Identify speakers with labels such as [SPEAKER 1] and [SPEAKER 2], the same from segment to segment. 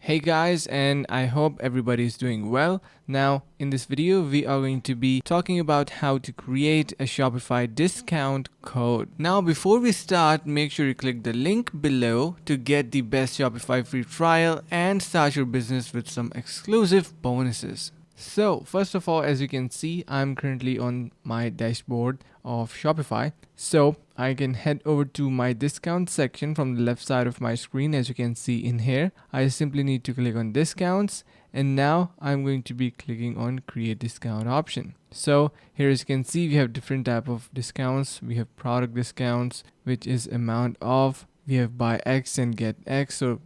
[SPEAKER 1] Hey guys, and I hope everybody is doing well. Now, in this video, we are going to be talking about how to create a Shopify discount code. Now, before we start, make sure you click the link below to get the best Shopify free trial and start your business with some exclusive bonuses. So, first of all, as you can see, I'm currently on my dashboard of Shopify. So, I can head over to my discount section from the left side of my screen. As you can see in here, I simply need to click on discounts, and now I'm going to be clicking on create discount option. So here, as you can see, we have different type of discounts. We have product discounts, which is amount of. We have buy X and get X, so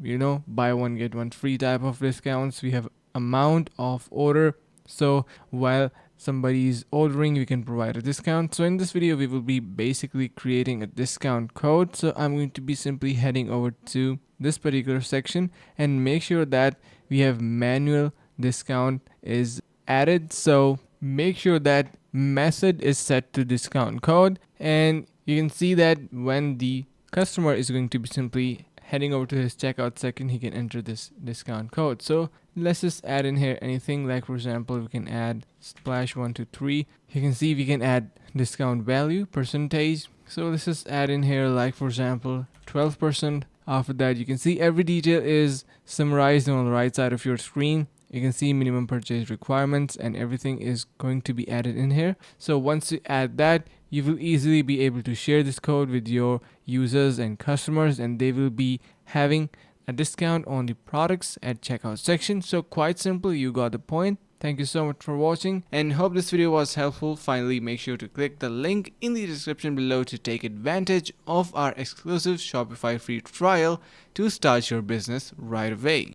[SPEAKER 1] buy one get one free type of discounts. We have amount of order, so while somebody is ordering, we can provide a discount. So in this video, we will be basically creating a discount code. So I'm going to be simply heading over to this particular section and make sure that we have manual discount is added. So make sure that method is set to discount code, and you can see that when the customer is going to be simply heading over to his checkout section, he can enter this discount code. So let's just add in here anything, like for example, we can add /123. You can see we can add discount value, percentage. So let's just add in here, like for example, 12%. After that, you can see every detail is summarized on the right side of your screen. You can see minimum purchase requirements and everything is going to be added in here. So once you add that, you will easily be able to share this code with your users and customers, and they will be having a discount on the products at checkout section. So quite simple, you got the point. Thank you so much for watching and hope this video was helpful. Finally, make sure to click the link in the description below to take advantage of our exclusive Shopify free trial to start your business right away.